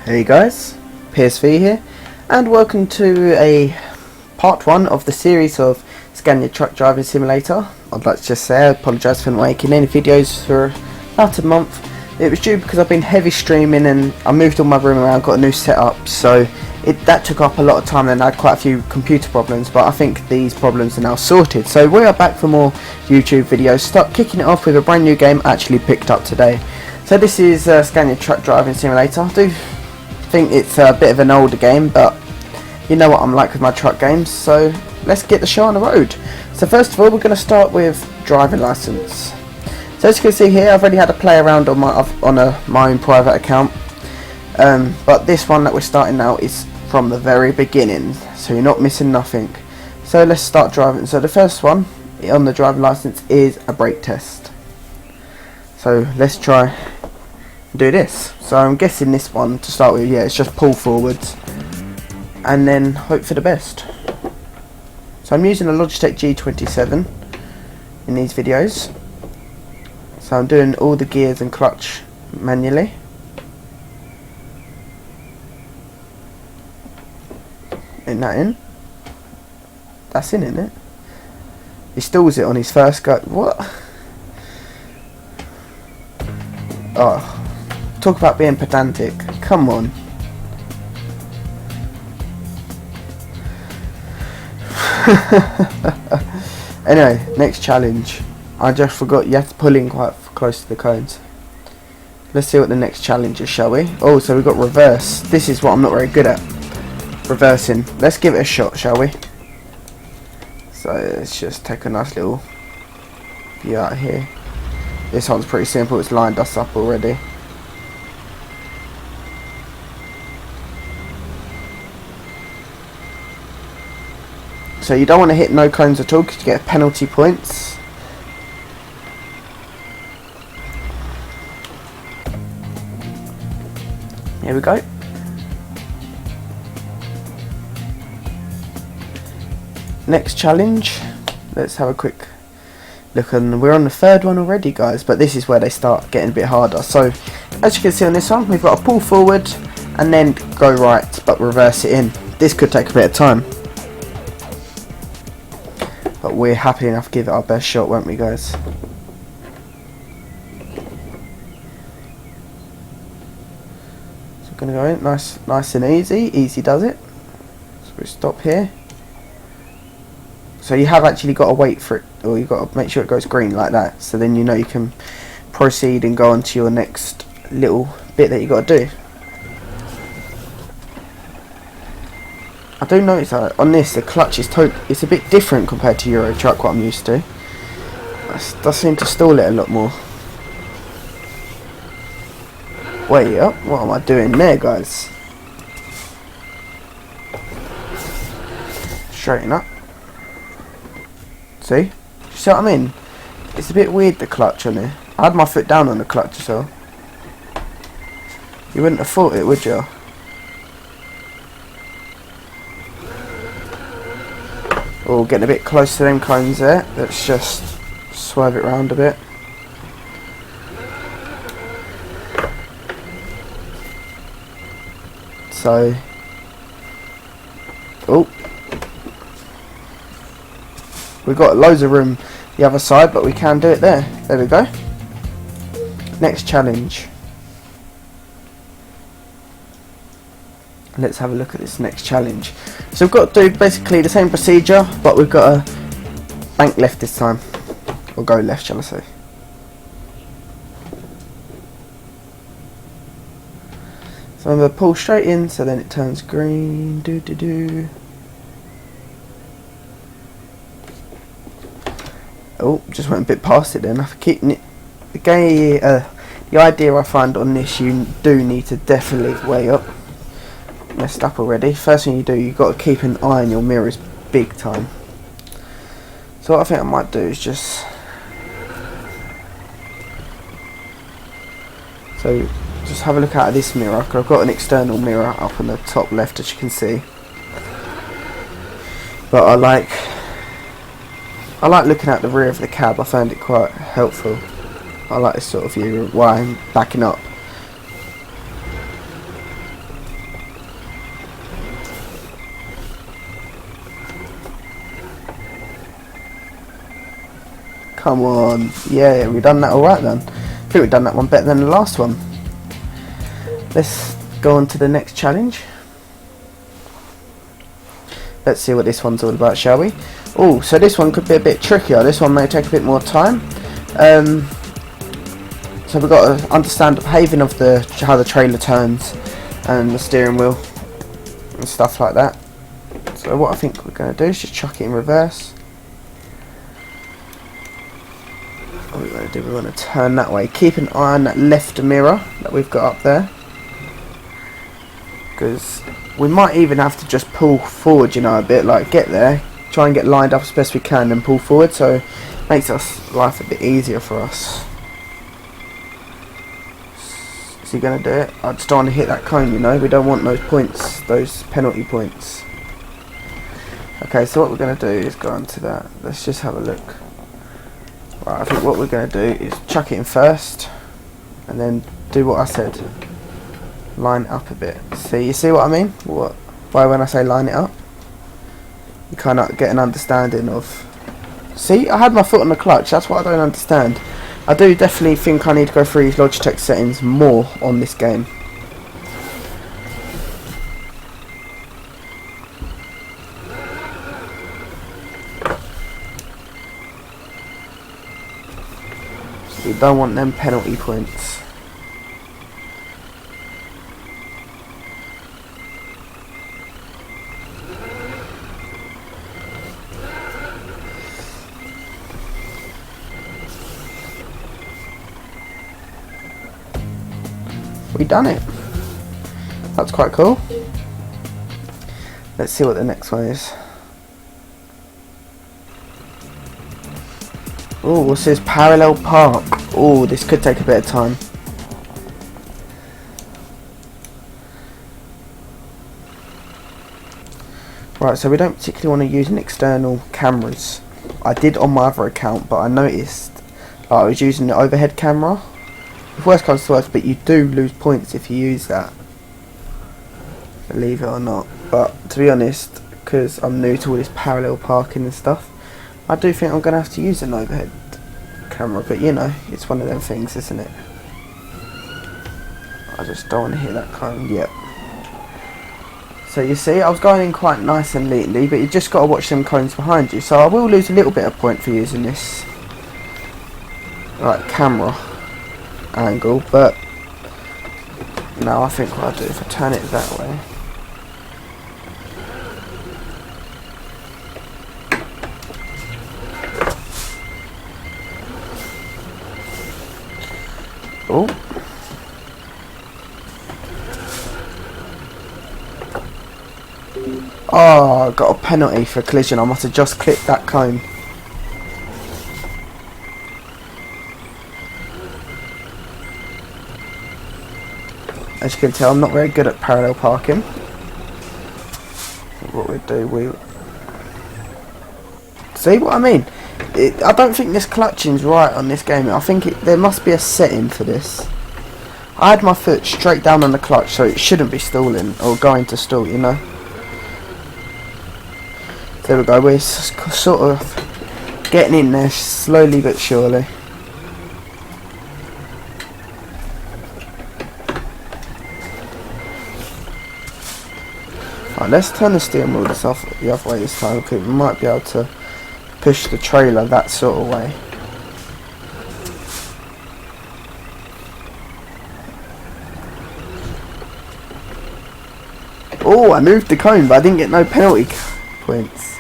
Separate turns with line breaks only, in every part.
Hey guys, PSV here, and welcome to a part 1 of the series of Scania Truck Driving Simulator. I'd like to just say I apologise for not making any videos for about a month. It was due because I've been heavy streaming and I moved all my room around, got a new setup, so that took up a lot of time and I had quite a few computer problems, but I think these problems are now sorted. So we are back for more YouTube videos. Start kicking it off with a brand new game actually picked up today. So this is Scania Truck Driving Simulator. I do think it's a bit of an older game, but you know what I'm like with my truck games, so let's get the show on the road. So first of all, we're going to start with driving license. So as you can see here, I've already had a play around on my own private account, but this one that we're starting now is from the very beginning, so you're not missing nothing. So let's start driving. So the first one on the driving license is a brake test. So let's try do this. So I'm guessing this one to start with, yeah, it's just pull forwards and then hope for the best. So I'm using a Logitech G27 in these videos, so I'm doing all the gears and clutch manually. Isn't that in? That's in, isn't it? He stalls it on his first go. What? Oh, talk about being pedantic. Come on. Anyway, next challenge. I just forgot you have to pull in quite close to the cones. Let's see what the next challenge is, shall we? Oh, so we've got reverse. This is what I'm not very good at. Reversing. Let's give it a shot, shall we? So let's just take a nice little view out here. This one's pretty simple, it's lined us up already. So you don't want to hit no cones at all because you get penalty points. Here we go. Next challenge. Let's have a quick look, and we're on the third one already, guys, but this is where they start getting a bit harder. So as you can see on this one, we've got to pull forward and then go right but reverse it in. This could take a bit of time, but we're happy enough to give it our best shot, won't we, guys? So we're going to go in nice and easy does it. So we stop here. So you have actually got to wait for it, or you've got to make sure it goes green like that, so then you know you can proceed and go on to your next little bit that you got to do. I do notice that on this the clutch is it's a bit different compared to Euro Truck, what I'm used to. It does seem to stall it a lot more. Wait up, what am I doing there, guys? Straighten up. See? You see what I mean? It's a bit weird, the clutch on here. I had my foot down on the clutch, so you wouldn't have thought it, would you? Oh, getting a bit close to them cones there. Let's just swerve it round a bit. So, oh, we've got loads of room the other side, but we can do it there. There we go. Next challenge. Let's have a look at this next challenge. So we've got to do basically the same procedure, but we've got to bank left this time. Or go left, shall I say. So I'm going to pull straight in, so then it turns green. Oh, just went a bit past it then. After keeping it, the idea I find on this, you do need to definitely weigh up. Messed up already. First thing you do, you've got to keep an eye on your mirrors big time. So what I think I might do is just have a look out of this mirror, because I've got an external mirror up on the top left, as you can see. But I like looking at the rear of the cab. I found it quite helpful. I like this sort of view while I'm backing up. Come on. Yeah, we done that alright then. I think we've done that one better than the last one. Let's go on to the next challenge. Let's see what this one's all about, shall we? Oh, so this one could be a bit trickier. This one may take a bit more time. So we've got to understand the behaving of how the trailer turns and the steering wheel and stuff like that. So what I think we're going to do is just chuck it in reverse. What we're going to do, we want to turn that way. Keep an eye on that left mirror that we've got up there, because we might even have to just pull forward, you know, a bit, like get there, try and get lined up as best we can, then pull forward, so it makes life a bit easier for us. Is he going to do it? I just don't want to hit that cone, you know, we don't want those points, those penalty points. Okay, so what we're going to do is go on to that. Let's just have a look. Right, I think what we're going to do is chuck it in first, and then do what I said. Line it up a bit. See, you see what I mean? Why when I say line it up? You kind of get an understanding of... See, I had my foot on the clutch, that's what I don't understand. I do definitely think I need to go through these Logitech settings more on this game. We don't want them penalty points. We done it. That's quite cool. Let's see what the next one is. Oh, what's this? Parallel park. Oh, this could take a bit of time. Right, so we don't particularly want to use an external cameras. I did on my other account, but I noticed I was using the overhead camera. If worst comes to worst, but you do lose points if you use that. Believe it or not. But to be honest, because I'm new to all this parallel parking and stuff, I do think I'm going to have to use an overhead camera, but you know, it's one of them things, isn't it? I just don't want to hit that cone yet. So you see, I was going in quite nice and neatly, but you just got to watch them cones behind you, so I will lose a little bit of point for using this camera angle, but no, I think what I'll do if I turn it that way. Oh. Oh, I got a penalty for collision. I must have just clipped that cone. As you can tell, I'm not very good at parallel parking. What we do, see what I mean? I don't think this clutching's right on this game. I think there must be a setting for this. I had my foot straight down on the clutch, so it shouldn't be stalling or going to stall, you know. There we go. We're sort of getting in there slowly but surely. Right, let's turn the steering wheel the other way this time, because we might be able to push the trailer that sort of way. Oh, I moved the cone, but I didn't get no penalty points.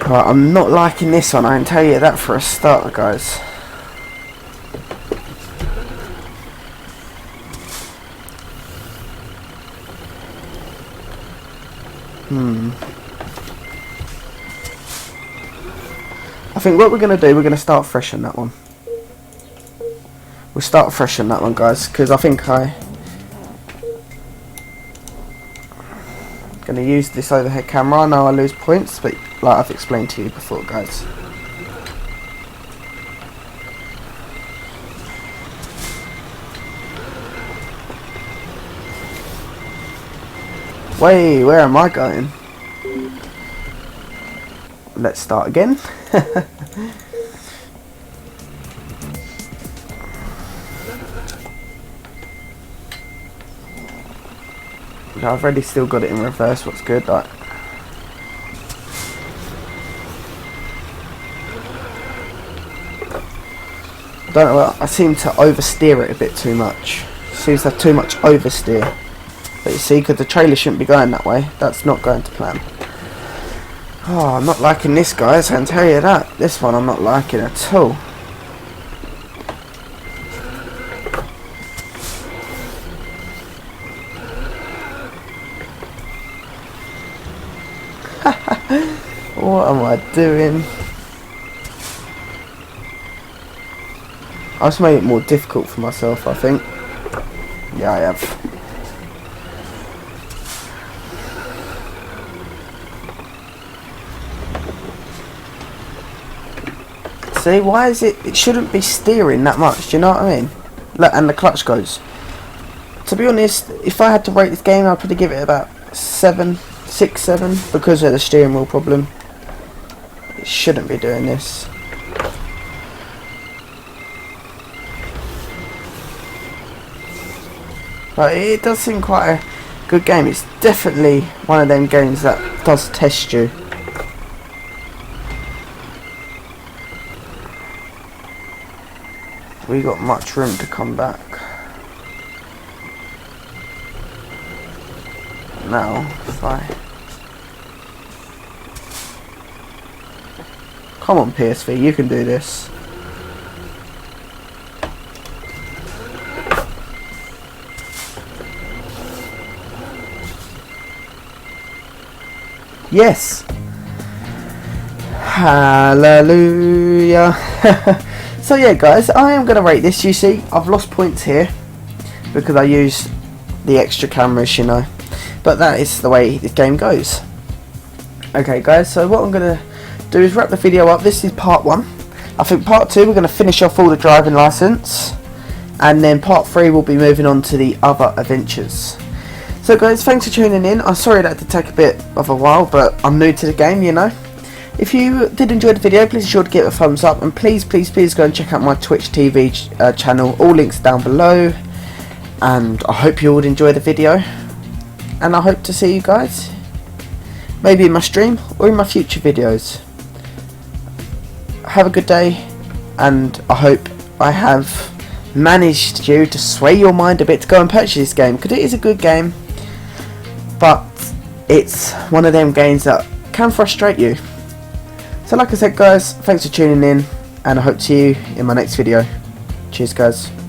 Right, I'm not liking this one, I can tell you that for a start, guys. I think what we're going to do, we're going to start fresh on that one. We'll start fresh on that one, guys, because I think I'm going to use this overhead camera. I know I lose points, but like I've explained to you before, guys. Wait, where am I going? Let's start again. Okay, I've already still got it in reverse, what's good, like. I don't know, I seem to oversteer it a bit too much. Seems to have too much oversteer. But you see, because the trailer shouldn't be going that way, that's not going to plan. Oh, I'm not liking this, guys, I can tell you that. This one I'm not liking at all. What am I doing? I just made it more difficult for myself, I think. Yeah, I have. See, why is it... It shouldn't be steering that much, do you know what I mean? Look, and the clutch goes. To be honest, if I had to rate this game, I'd probably give it about 7, 6, 7, because of the steering wheel problem. It shouldn't be doing this. But it does seem quite a good game. It's definitely one of them games that does test you. We got much room to come back. Now, if I... Come on, PSV, you can do this. Yes! Hallelujah! So yeah, guys, I am going to rate this. You see, I've lost points here because I used the extra cameras, you know. But that is the way this game goes. Okay, guys, so what I'm going to do is wrap the video up. This is part 1. I think part 2 we're going to finish off all the driving license, and then part 3 we'll be moving on to the other adventures. So guys, thanks for tuning in. I'm sorry that had to take a bit of a while, but I'm new to the game, you know. If you did enjoy the video, please be sure to give it a thumbs up, and please go and check out my Twitch TV channel. All links down below, and I hope you all enjoy the video, and I hope to see you guys maybe in my stream or in my future videos. Have a good day, and I hope I have managed you to sway your mind a bit to go and purchase this game, because it is a good game, but it's one of them games that can frustrate you. So like I said, guys, thanks for tuning in, and I hope to see you in my next video. Cheers, guys.